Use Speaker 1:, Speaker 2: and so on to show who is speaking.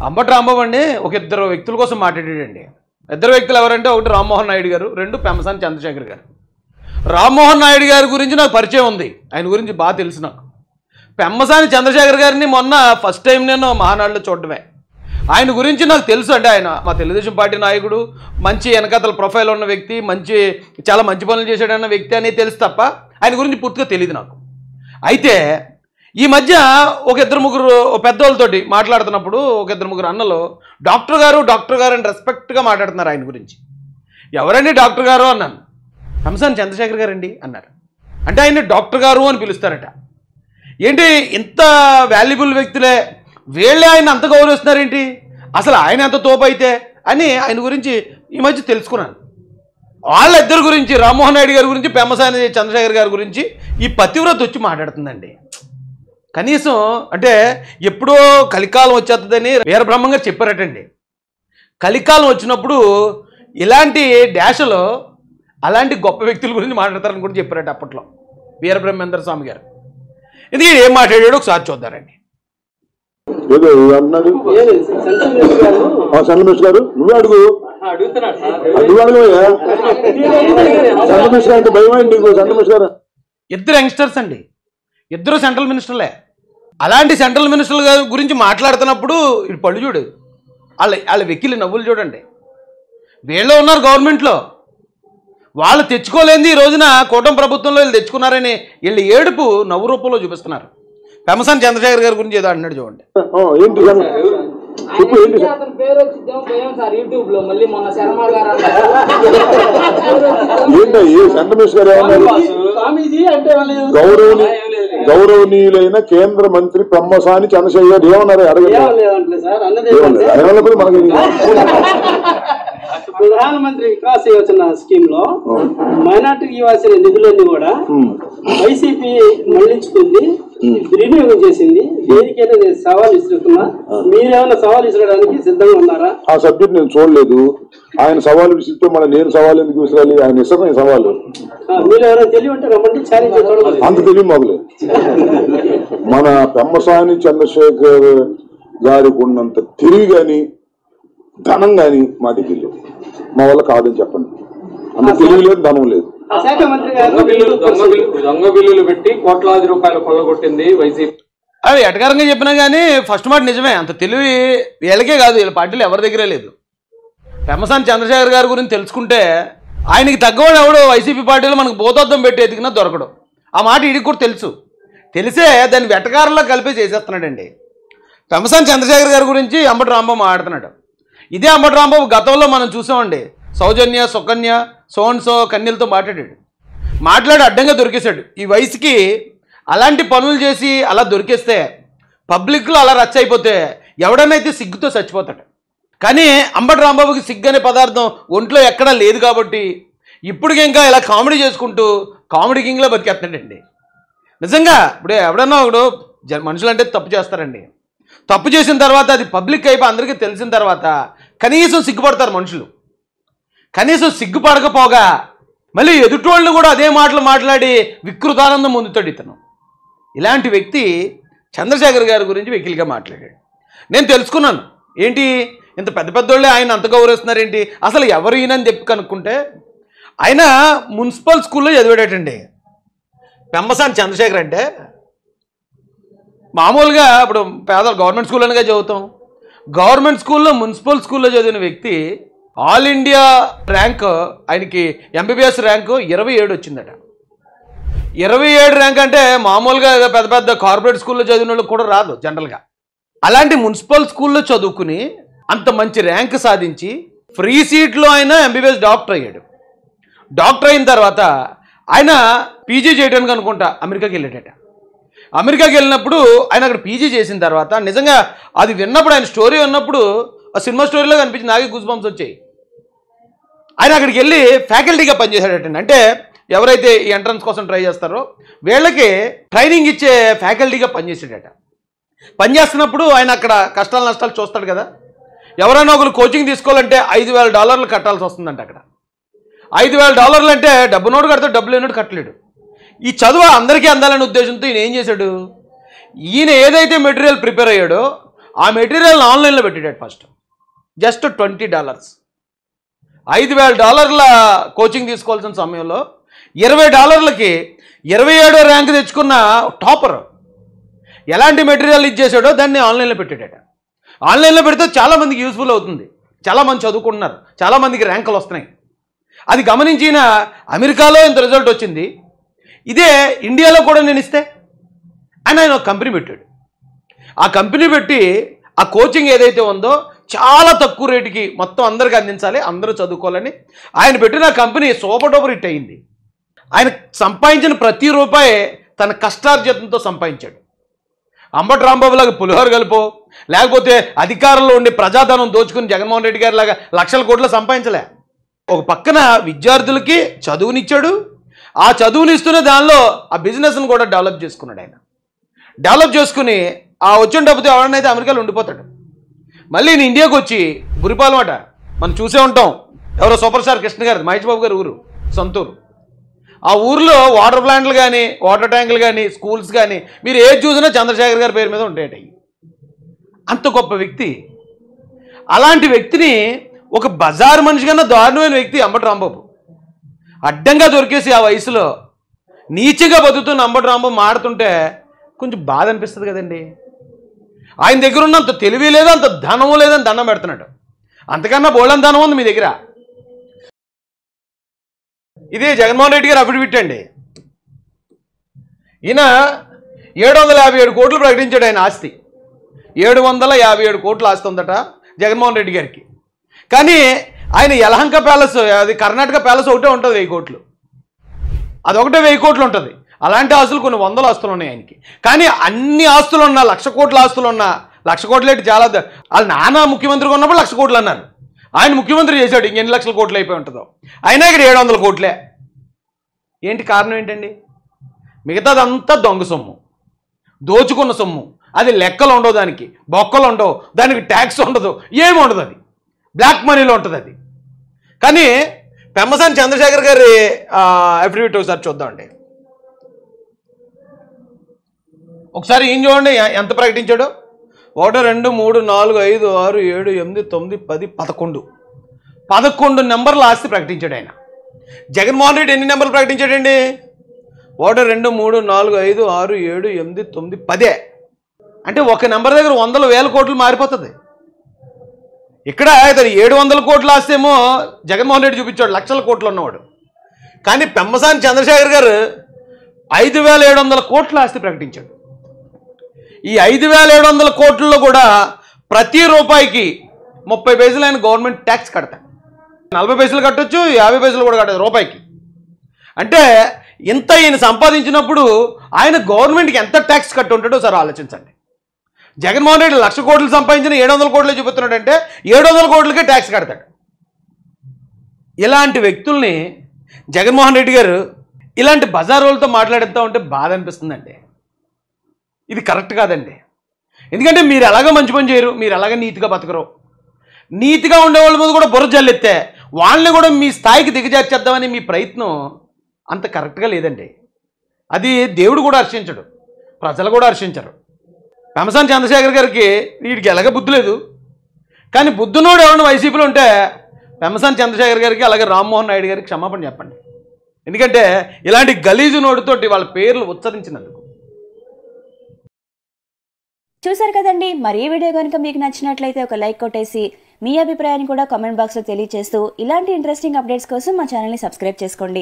Speaker 1: అంబటి రాంబాబు అండి ఒక ఇద్దరు వ్యక్తుల కోసం మాట్లాడాడండి. ఇద్దరు వ్యక్తులు ఎవరంటే ఒకటి రామ్మోహన్ నాయుడు గారు, రెండు పెమ్మసాని చంద్రశేఖర్ గారు. రామ్మోహన్ నాయుడు గారి గురించి నాకు పరిచయం ఉంది, ఆయన గురించి బాగా తెలుసు నాకు. పెమ్మసాని చంద్రశేఖర్ గారిని మొన్న ఫస్ట్ టైం నేను మహానాడులో చూడటమే. ఆయన గురించి నాకు తెలుసు అండి. ఆయన మా తెలుగుదేశం పార్టీ నాయకుడు, మంచి వెనకతల ప్రొఫైల్ ఉన్న వ్యక్తి, చాలా మంచి పనులు చేశాడన్న వ్యక్తి అనేది తెలుసు తప్ప ఆయన గురించి పూర్తిగా తెలియదు నాకు. అయితే ఈ మధ్య ఒక ఇద్దరు ముగ్గురు పెద్దోళ్ళతోటి మాట్లాడుతున్నప్పుడు ఒక ఇద్దరు ముగ్గురు అన్నలు డాక్టర్ గారు అని రెస్పెక్ట్గా మాట్లాడుతున్నారు ఆయన గురించి. ఎవరండి డాక్టర్ గారు అన్నాను. పెమ్మసాని చంద్రశేఖర్ గారు అండి అన్నారు. అంటే ఆయన డాక్టర్ గారు అని పిలుస్తారట. ఏంటి ఇంత వాల్యుబుల్ వ్యక్తులే వీళ్ళే ఆయన అంత గౌరవిస్తున్నారేంటి, అసలు ఆయన ఎంత తోపు అయితే అని ఆయన గురించి ఈ మధ్య తెలుసుకున్నాను. వాళ్ళిద్దరి గురించి, రామ్మోహన్ నాయుడు గారి గురించి, పెమ్మసాని చంద్రశేఖర్ గారి గురించి ఈ పతివ్రత వచ్చి మాట్లాడుతుందండి. కనీసం అంటే ఎప్పుడో కలికాలం వచ్చేస్తుందని వీరబ్రహ్మం గారు చెప్పారటండి. కలికాలం వచ్చినప్పుడు ఇలాంటి డాషలో అలాంటి గొప్ప వ్యక్తుల గురించి మాట్లాడతారని కూడా చెప్పారట అప్పట్లో వీరబ్రహ్మేంద్ర స్వామి గారు. ఇది ఏం మాట్లాడాడో ఒకసారి చూద్దారండి.
Speaker 2: నువ్వు అడుగు
Speaker 1: ఇద్దరు యంగ్స్టర్స్ అండి, ఇద్దరు సెంట్రల్ మినిస్టర్లే. అలాంటి సెంట్రల్ మినిస్టర్ల గురించి మాట్లాడుతున్నప్పుడు ఇటు పళ్ళు చూడు, వాళ్ళ వెక్కిలి నవ్వులు చూడండి. వీళ్ళు ఉన్నారు గవర్నమెంట్లో, వాళ్ళు తెచ్చుకోలేంది ఈ రోజున కూటమి ప్రభుత్వంలో వీళ్ళు తెచ్చుకున్నారని వీళ్ళు ఏడుపు నవ్వు రూపంలో చూపిస్తున్నారు. పెమ్మసాని చంద్రశేఖర్ గారి గురించి ఏదో అన్నాడు చూడండి.
Speaker 2: గౌరవనీయులైన కేంద్ర మంత్రి పెమ్మసాని చంద్రశేఖర్ గారు ఏమన్నారు అడగలేదు. మనకి
Speaker 3: ప్రధానమంత్రి వికాస్ యోజన స్కీమ్ లో మైనార్టీకి ఇవ్వాల్సిన నిధులన్నీ కూడా వైసీపీ మళ్లించుకుంది, దుర్వినియోగం చేసింది. దేనికైనా నేను సవాల్ విసురుతున్నా, మీరేమైనా సవాల్ విసరడానికి సిద్ధంగా ఉన్నారా?
Speaker 2: ఆ సబ్జెక్ట్ నేను చూడలేదు. ఆయన సవాలు విసిరితే మళ్ళీ నేను సవాల్ ఎందుకు విసిరాలి? ఆయన ఇష్టమైన సవాలు.
Speaker 3: మీరు ఎవరైనా తెలివి ఉంటే రమ్మంటే ఛాలెంజ్ చూడలేదు.
Speaker 2: అంత తెలివి మొదలే. మన పెమ్మసాని చంద్రశేఖర్ గారికి ఉన్నంత తెలివి గాని ధనం గాని మా దగ్గర లేదు. మా వల్ల కాదని చెప్పండి. అంత తెలివి లేదు, ధనం లేదు.
Speaker 3: శాఖ మంత్రి గారు
Speaker 4: దొంగ బిల్లులు పెట్టి కోట్లాది రూపాయలు కొల్లగొట్టింది వైసీపీ.
Speaker 1: అది ఎటకారంగా చెప్పినా కానీ ఫస్ట్ మాట నిజమే. అంత తెలివి వీళ్ళకే కాదు, వీళ్ళ పార్టీలు ఎవరి దగ్గరే లేదు. పెమ్మసాని చంద్రశేఖర్ గారి గురించి తెలుసుకుంటే ఆయనకి తగ్గవాడు ఎవడో వైసీపీ పార్టీలో మనకు బోధోద్దం పెట్టి ఎదిగినా దొరకడు. ఆ మాట వీడికి కూడా తెలుసు. తెలిసే దాన్ని వెటకారంలో కలిపి చేసేస్తున్నాడండి. పెమ్మసాని చంద్రశేఖర్ గారి గురించి అంబటి రాంబాబు మాట్లాడుతున్నాడు. ఇదే అంబటి రాంబాబు గతంలో మనం చూసామండి. సౌజన్య, సుకన్య, సోన్సో కన్యలతో మాట్లాడి అడ్డంగా దొరికేశాడు. ఈ వయసుకి అలాంటి పనులు చేసి అలా దొరికేస్తే, పబ్లిక్లో అలా రచ్చ అయిపోతే ఎవడనైతే సిగ్గుతో చచ్చిపోతాడు. కానీ అంబటి రాంబాబుకి సిగ్గు అనే పదార్థం ఒంట్లో ఎక్కడా లేదు కాబట్టి ఇప్పటికి ఇంకా ఇలా కామెడీ చేసుకుంటూ కామెడీ కింగ్లో బతికేస్తాడండి. నిజంగా ఇప్పుడు ఎవడన్నా ఒకడు మనుషులంటే తప్పు చేస్తారండి. తప్పు చేసిన తర్వాత అది పబ్లిక్ అయిపోయి అందరికీ తెలిసిన తర్వాత కనీసం సిగ్గుపడతారు మనుషులు. కనీసం సిగ్గుపడకపోగా మళ్ళీ ఎదుటోళ్ళని కూడా అదే మాటలు మాట్లాడి వికృతానందం పొందుతాడు ఇతను. ఇలాంటి వ్యక్తి చంద్రశేఖర్ గారి గురించి వెకిలిగా మాట్లాడాడు. నేను తెలుసుకున్నాను, ఏంటి ఇంత పెద్ద పెద్దోళ్ళే ఆయన అంత గౌరవిస్తున్నారేంటి, అసలు ఎవరు ఈయనని చెప్పి కనుక్కుంటే ఆయన మున్సిపల్ స్కూల్లో చదివాడటండి. పెమ్మసాని చంద్రశేఖర్ అంటే మామూలుగా ఇప్పుడు పేదలు గవర్నమెంట్ స్కూల్లోనే చదువుతాం. గవర్నమెంట్ స్కూల్లో మున్సిపల్ స్కూల్లో చదివిన వ్యక్తి ఆల్ ఇండియా ర్యాంక్, ఆయనకి ఎంబీబీఎస్ ర్యాంకు 27 వచ్చిందట. 27 ర్యాంక్ అంటే మామూలుగా పెద్ద పెద్ద కార్పొరేట్ స్కూల్లో చదివిన వాళ్ళకి కూడా రాదు జనరల్గా. అలాంటి మున్సిపల్ స్కూల్లో చదువుకుని అంత మంచి ర్యాంక్ సాధించి ఫ్రీ సీట్లో ఆయన ఎంబీబీఎస్ డాక్టర్ అయ్యాడు. డాక్టర్ అయిన తర్వాత ఆయన పీజీ చేయడానికి అనుకుంటా అమెరికాకి వెళ్ళాడట. అమెరికాకి వెళ్ళినప్పుడు ఆయన అక్కడ పీజీ చేసిన తర్వాత నిజంగా అది విన్నప్పుడు, ఆయన స్టోరీ విన్నప్పుడు ఆ సినిమా స్టోరీలో కనిపించి నాకే గూస్ బంప్స్ వచ్చాయి. ఆయన అక్కడికి వెళ్ళి ఫ్యాకల్టీగా పనిచేశాడటండి. అంటే ఎవరైతే ఈ ఎంట్రన్స్ కోసం ట్రై చేస్తారో వీళ్ళకి ట్రైనింగ్ ఇచ్చే ఫ్యాకల్టీగా పనిచేసాడట. పనిచేస్తున్నప్పుడు ఆయన అక్కడ కష్టాలు నష్టాలు చూస్తాడు కదా. ఎవరైనా ఒకరు కోచింగ్ తీసుకోవాలంటే $5,000 కట్టాల్సి వస్తుందంట. అక్కడ $5,000 అంటే డబ్బు నోటు కడితే డబ్బు లేనోడు కట్టలేడు. ఈ చదువు అందరికీ అందాలనే ఉద్దేశంతో ఈయన ఏం చేశాడు, ఈయన ఏదైతే మెటీరియల్ ప్రిపేర్ అయ్యాడో ఆ మెటీరియల్ ఆన్లైన్లో పెట్టాడు ఫస్ట్. జస్ట్ $20, $5,000 కోచింగ్ తీసుకోవాల్సిన సమయంలో $20కి 27వ ర్యాంక్ తెచ్చుకున్న టాపర్ ఎలాంటి మెటీరియల్ ఇచ్చేసాడో దాన్ని ఆన్లైన్లో పెట్టాడట. ఆన్లైన్లో పెడితే చాలామందికి యూస్ఫుల్ అవుతుంది, చాలామంది చదువుకుంటున్నారు, చాలామందికి ర్యాంకులు వస్తున్నాయి. అది గమనించిన అమెరికాలో ఇంత రిజల్ట్ వచ్చింది, ఇదే ఇండియాలో కూడా నేను ఇస్తే అని ఆయన ఒక కంపెనీ పెట్టాడు. ఆ కంపెనీ పెట్టి ఆ కోచింగ్ ఏదైతే ఉందో చాలా తక్కువ రేటుకి మొత్తం అందరికీ అందించాలి, అందరూ చదువుకోవాలని ఆయన పెట్టిన కంపెనీ సూపర్ డూపర్ హిట్ అయింది. ఆయన సంపాదించిన ప్రతి రూపాయి తన కష్టార్జితంతో సంపాదించాడు. అంబటి రాంబాబులాగా పులిహోర కలిపో లేకపోతే అధికారంలో ఉండి ప్రజాధనం దోచుకుని జగన్మోహన్ రెడ్డి గారి లాగా లక్షల కోట్లు సంపాదించలే. ఒక పక్కన విద్యార్థులకి చదువునిచ్చాడు, ఆ చదువునిస్తున్న దానిలో ఆ బిజినెస్ను కూడా డెవలప్ చేసుకున్నాడు. ఆయన డెవలప్ చేసుకుని ఆ వచ్చిన డబ్బుతో ఎవడనైతే అమెరికాలో ఉండిపోతాడు. మళ్ళీ నేను ఇండియాకి వచ్చి గురిపాలెం అట మనం చూసే ఉంటాం, ఎవరో సూపర్ స్టార్ కృష్ణ గారు మహేష్ బాబు గారి ఊరు సొంతూరు. ఆ ఊర్లో వాటర్ ప్లాంట్లు కానీ వాటర్ ట్యాంకులు కానీ స్కూల్స్ కానీ మీరు ఏది చూసినా చంద్రశేఖర్ గారి పేరు మీద ఉంటాయి. అంత గొప్ప వ్యక్తి. అలాంటి వ్యక్తిని ఒక బజారు మనిషి కన్నా దారుణమైన వ్యక్తి అంబటి రాంబాబు. అడ్డంగా దొరికేసి ఆ వయసులో నీచగా బతుకుతున్న అంబటి రాంబాబు మాడుతుంటే కొంచెం బాధ అనిపిస్తుంది కదండి. ఆయన దగ్గర ఉన్నంత తెలివి లేదు, అంత ధనము లేదని దండం పెడుతున్నాడు. అంతకన్నా బోళం ధనం ఉంది మీ దగ్గర. ఇదే జగన్మోహన్ రెడ్డి గారు అఫిడవిట్ అండి. ఈయన 757 కోట్లు ప్రకటించాడు ఆయన ఆస్తి. 757 కోట్ల ఆస్తి ఉందట జగన్మోహన్ రెడ్డి గారికి. కానీ ఆయన యలహంక ప్యాలెస్, అది కర్ణాటక ప్యాలెస్ ఒకటే ఉంటుంది 1000 కోట్లు, అదొకటే 1000 కోట్లు ఉంటుంది. అలాంటి ఆస్తులు కొన్ని వందల ఆస్తులు ఉన్నాయి ఆయనకి. కానీ అన్ని ఆస్తులు ఉన్నా 1,00,000 కోట్ల ఆస్తులు ఉన్నా 1,00,000 కోట్లు ఏంటి చాలా, వాళ్ళు నాన్న ముఖ్యమంత్రిగా ఉన్నప్పుడు 1,00,000 కోట్లు అన్నారు, ఆయన ముఖ్యమంత్రి చేశాడు ఇంకెన్ని లక్షల కోట్లు అయిపోయి ఉంటుందో. అయినా ఇక్కడ 700 కోట్లే. ఏంటి కారణం ఏంటండి? మిగతాదంతా దొంగ సొమ్ము, దోచుకున్న సొమ్ము. అది లెక్కలు ఉండవు, దానికి బొక్కలు ఉండవు, దానికి ట్యాక్స్ ఉండదు, ఏమి ఉండదు, అది బ్లాక్ మనీలో ఉంటుంది అది. కానీ పెమ్మసాని చంద్రశేఖర్ గారి అఫిడవిట్ ఒకసారి చూద్దామండి. ఒకసారి ఏం చూడండి ఎంత ప్రకటించాడో. 1 2 3 4 5 6 7 8 9 10 11 నెంబర్ల ఆస్తి ప్రకటించాడు ఆయన. జగన్మోహన్ రెడ్డి ఎన్ని నెంబర్లు ప్రకటించాడండి? 1 2 3 4 5 6 7 8 9 10. అంటే ఒక నెంబర్ దగ్గర 100,000 కోట్లు మారిపోతుంది. ఇక్కడ ఇతను 700 కోట్ల ఆస్తి ఏమో జగన్మోహన్ రెడ్డి చూపించాడు, లక్షల కోట్లు ఉన్నవాడు. కానీ పెమ్మసాని చంద్రశేఖర్ గారు 5,700 కోట్ల ఆస్తి ప్రకటించాడు. ఈ 5,700 కోట్లలో కూడా ప్రతి రూపాయికి 30 పైసలు ఆయన గవర్నమెంట్ ట్యాక్స్ కడతాడు. 40 పైసలు కట్టొచ్చు, 50 పైసలు కూడా కట్టదు రూపాయికి. అంటే ఇంత ఈయన సంపాదించినప్పుడు ఆయన గవర్నమెంట్కి ఎంత ట్యాక్స్ కట్టి ఉంటాడో సార్ ఆలోచించండి. జగన్మోహన్ రెడ్డి 1,00,000 కోట్లు సంపాదించిన 700 కోట్లే చూపుతున్నాడంటే 700 కోట్లకే ట్యాక్స్ కడతాడు. ఇలాంటి వ్యక్తుల్ని జగన్మోహన్ రెడ్డి గారు ఇలాంటి బజారులతో మాట్లాడుతూ ఉంటే బాధ అనిపిస్తుందండి. ఇది కరెక్ట్ కాదండి. ఎందుకంటే మీరు ఎలాగో మంచి పని చేయరు, మీరు ఎలాగ నీతిగా బతకరు. నీతిగా ఉండే వాళ్ళ మీద కూడా బుర్ర జల్లెత్తే వాళ్ళని కూడా మీ స్థాయికి దిగజార్చేద్దామని మీ ప్రయత్నం అంత కరెక్ట్గా లేదండి. అది దేవుడు కూడా హర్షించడు, ప్రజలు కూడా హర్షించరు. పెమ్మసాని చంద్రశేఖర్ గారికి వీడికి ఎలాగ బుద్ధి లేదు. కానీ బుద్ధునోడు ఎవరైనా వైసీపీలో ఉంటే పెమ్మసాని చంద్రశేఖర్ గారికి అలాగే రామ్మోహన్ నాయుడు గారికి క్షమాపణ చెప్పండి. ఎందుకంటే ఇలాంటి గలీజు నోటితోటి వాళ్ళ పేర్లు ఉచ్చరించినందుకు.
Speaker 5: చూసారు కదండి. మరి ఈ వీడియో కనుక మీకు నచ్చినట్లయితే ఒక లైక్ కొట్టేసి మీ అభిప్రాయాన్ని కూడా కామెంట్ బాక్స్లో తెలియజేస్తూ ఇలాంటి ఇంట్రెస్టింగ్ అప్డేట్స్ కోసం మా ఛానల్ని సబ్స్క్రైబ్ చేసుకోండి.